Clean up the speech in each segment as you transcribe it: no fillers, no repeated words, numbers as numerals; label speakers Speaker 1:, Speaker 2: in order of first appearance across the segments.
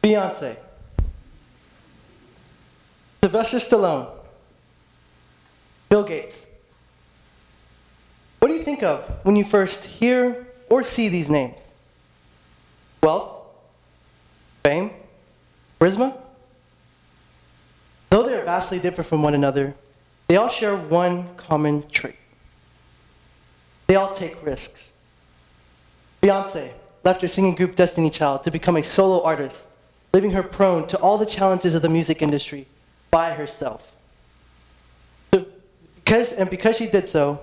Speaker 1: Beyonce. Sylvester Stallone. Bill Gates. What do you think of when you first hear or see these names? Wealth? Fame? Charisma? Though they are vastly different from one another, they all share one common trait. They all take risks. Beyonce left her singing group Destiny Child to become a solo artist, leaving her prone to all the challenges of the music industry by herself. Because she did so,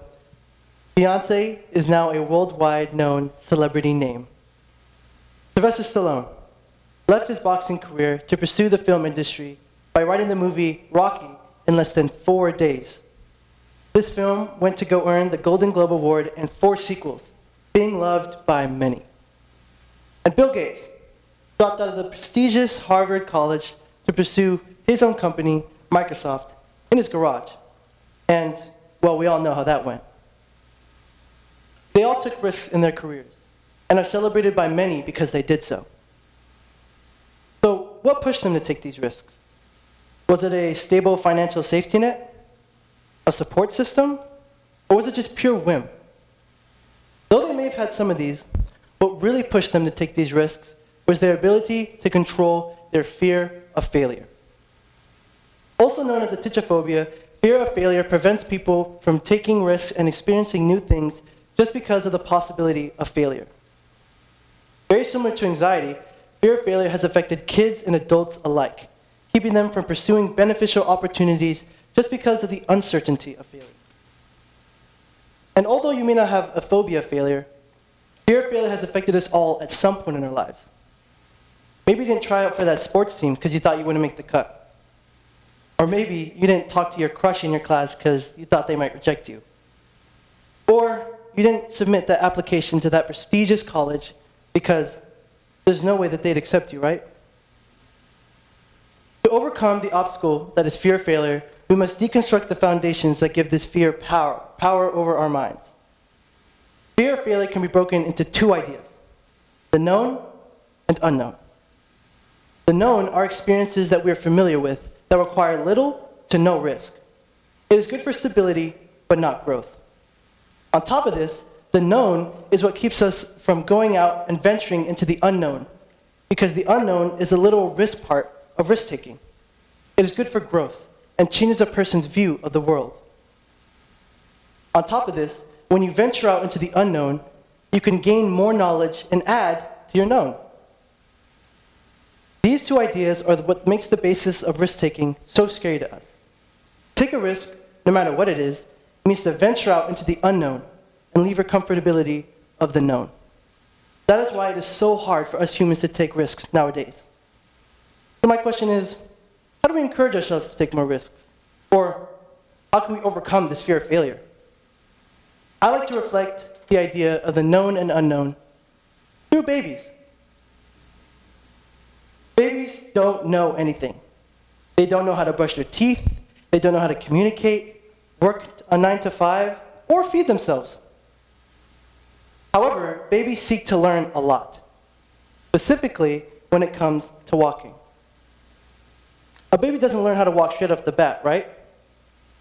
Speaker 1: Beyonce is now a worldwide known celebrity name. Sylvester Stallone left his boxing career to pursue the film industry by writing the movie Rocky in less than 4 days. This film went to go earn the Golden Globe Award and 4 sequels, being loved by many. And Bill Gates dropped out of the prestigious Harvard College to pursue his own company, Microsoft, in his garage. And, well, we all know how that went. They all took risks in their careers and are celebrated by many because they did so. So, what pushed them to take these risks? Was it a stable financial safety net? A support system? Or was it just pure whim? Though they may have had some of these, what really pushed them to take these risks was their ability to control their fear of failure. Also known as atychiphobia, fear of failure prevents people from taking risks and experiencing new things just because of the possibility of failure. Very similar to anxiety, fear of failure has affected kids and adults alike, keeping them from pursuing beneficial opportunities just because of the uncertainty of failure. And although you may not have a phobia of failure, fear of failure has affected us all at some point in our lives. Maybe you didn't try out for that sports team because you thought you wouldn't make the cut. Or maybe you didn't talk to your crush in your class because you thought they might reject you. Or you didn't submit that application to that prestigious college because there's no way that they'd accept you, right? To overcome the obstacle that is fear of failure, we must deconstruct the foundations that give this fear power over our minds. Fear of failure can be broken into 2 ideas: the known and unknown. The known are experiences that we are familiar with that require little to no risk. It is good for stability, but not growth. On top of this, the known is what keeps us from going out and venturing into the unknown, because the unknown is the little risk part of risk-taking. It is good for growth and changes a person's view of the world. On top of this, when you venture out into the unknown, you can gain more knowledge and add to your known. These 2 ideas are what makes the basis of risk-taking so scary to us. Take a risk, no matter what it is, means to venture out into the unknown and leave your comfortability of the known. That is why it is so hard for us humans to take risks nowadays. So my question is, how do we encourage ourselves to take more risks? Or how can we overcome this fear of failure? I like to reflect the idea of the known and unknown through babies. Babies don't know anything. They don't know how to brush their teeth, they don't know how to communicate, work a 9 to 5, or feed themselves. However, babies seek to learn a lot, specifically when it comes to walking. A baby doesn't learn how to walk straight off the bat, right?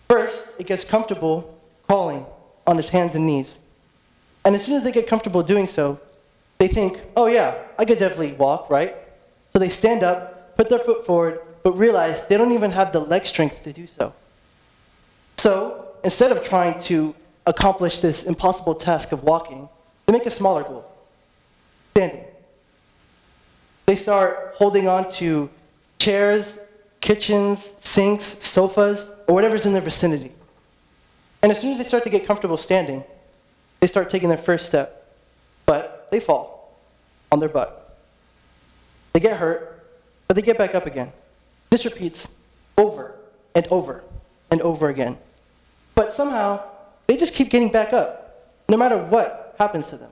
Speaker 1: First, it gets comfortable crawling on its hands and knees. And as soon as they get comfortable doing so, they think, oh yeah, I could definitely walk, right? So they stand up, put their foot forward, but realize they don't even have the leg strength to do so. So instead of trying to accomplish this impossible task of walking, they make a smaller goal: standing. They start holding on to chairs, kitchens, sinks, sofas, or whatever's in their vicinity. And as soon as they start to get comfortable standing, they start taking their first step, but they fall on their butt. They get hurt, but they get back up again. This repeats over and over and over again. But somehow, they just keep getting back up, no matter what happens to them.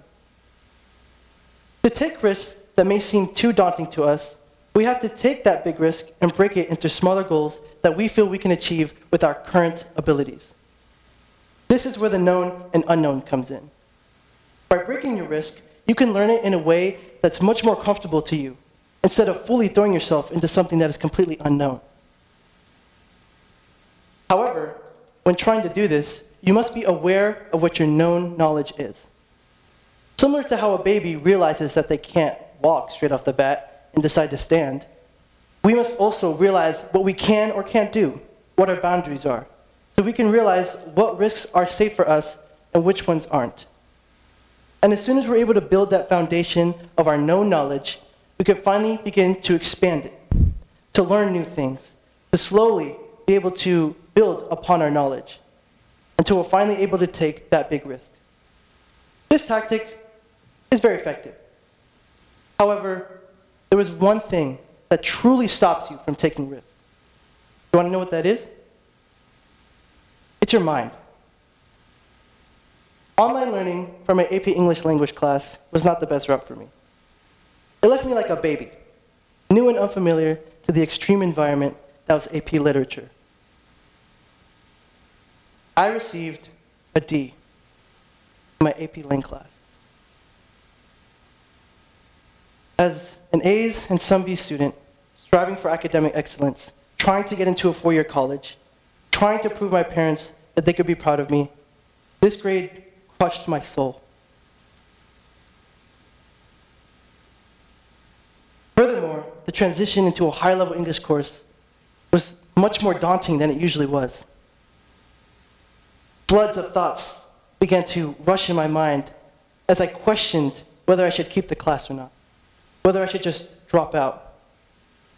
Speaker 1: To take risks that may seem too daunting to us, we have to take that big risk and break it into smaller goals that we feel we can achieve with our current abilities. This is where the known and unknown comes in. By breaking your risk, you can learn it in a way that's much more comfortable to you. instead of fully throwing yourself into something that is completely unknown. However, when trying to do this, you must be aware of what your known knowledge is. Similar to how a baby realizes that they can't walk straight off the bat and decide to stand, we must also realize what we can or can't do, what our boundaries are, so we can realize what risks are safe for us and which ones aren't. And as soon as we're able to build that foundation of our known knowledge, we can finally begin to expand it, to learn new things, to slowly be able to build upon our knowledge, until we're finally able to take that big risk. This tactic is very effective. However, there is one thing that truly stops you from taking risks. You want to know what that is? It's your mind. Online learning from my AP English language class was not the best route for me. It left me like a baby, new and unfamiliar to the extreme environment that was AP literature. I received a D in my AP Lang class. As an A's and some B's student, striving for academic excellence, trying to get into a four-year college, trying to prove my parents that they could be proud of me, this grade crushed my soul. Furthermore, the transition into a higher-level English course was much more daunting than it usually was. Floods of thoughts began to rush in my mind as I questioned whether I should keep the class or not, whether I should just drop out.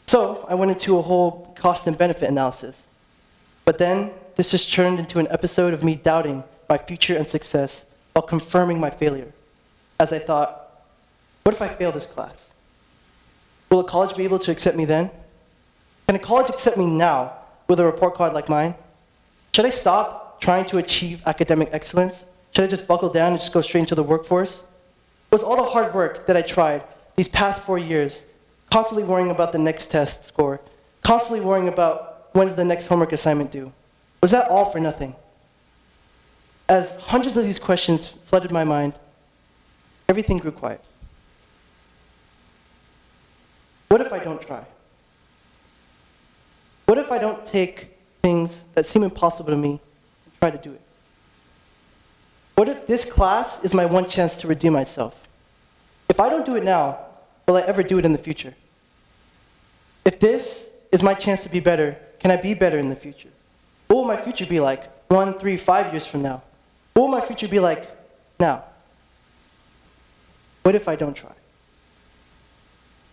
Speaker 1: So I went into a whole cost and benefit analysis. But then this just turned into an episode of me doubting my future and success while confirming my failure, as I thought, what if I fail this class? Will a college be able to accept me then? Can a college accept me now with a report card like mine? Should I stop trying to achieve academic excellence? Should I just buckle down and just go straight into the workforce? Was all the hard work that I tried these past 4 years, constantly worrying about the next test score, constantly worrying about when's the next homework assignment due, was that all for nothing? As hundreds of these questions flooded my mind, everything grew quiet. What if I don't try? What if I don't take things that seem impossible to me and try to do it? What if this class is my one chance to redeem myself? If I don't do it now, will I ever do it in the future? If this is my chance to be better, can I be better in the future? What will my future be like 1, 3, 5 years from now? What will my future be like now? What if I don't try?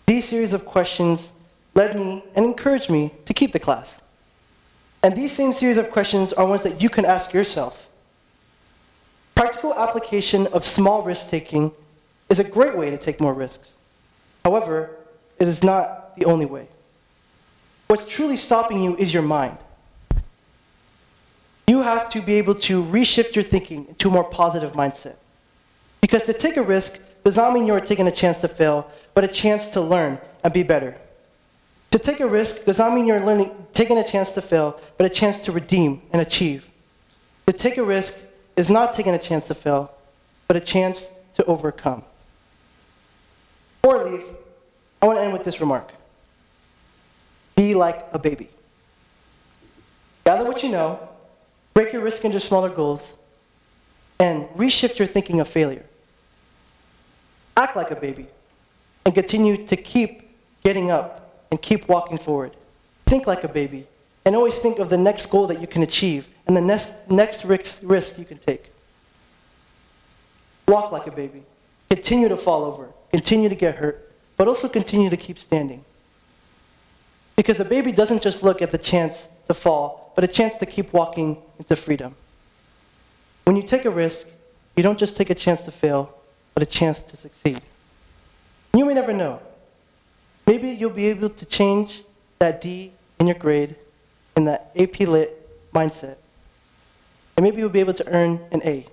Speaker 1: These series of questions led me and encouraged me to keep the class. And these same series of questions are ones that you can ask yourself. Practical application of small risk-taking is a great way to take more risks. However, it is not the only way. What's truly stopping you is your mind. You have to be able to reshift your thinking into a more positive mindset. Because to take a risk does not mean you're taking a chance to fail, but a chance to learn and be better. To take a risk does not mean you're taking a chance to fail, but a chance to redeem and achieve. To take a risk is not taking a chance to fail, but a chance to overcome. Before I leave, I want to end with this remark. Be like a baby. Gather what you know, break your risk into smaller goals, and reshift your thinking of failure. Act like a baby, and continue to keep getting up and keep walking forward. Think like a baby, and always think of the next goal that you can achieve and the next risk you can take. Walk like a baby. Continue to fall over, continue to get hurt, but also continue to keep standing. Because a baby doesn't just look at the chance to fall, but a chance to keep walking into freedom. When you take a risk, you don't just take a chance to fail, but a chance to succeed. You may never know. Maybe you'll be able to change that D in your grade in that AP Lit mindset. And maybe you'll be able to earn an A.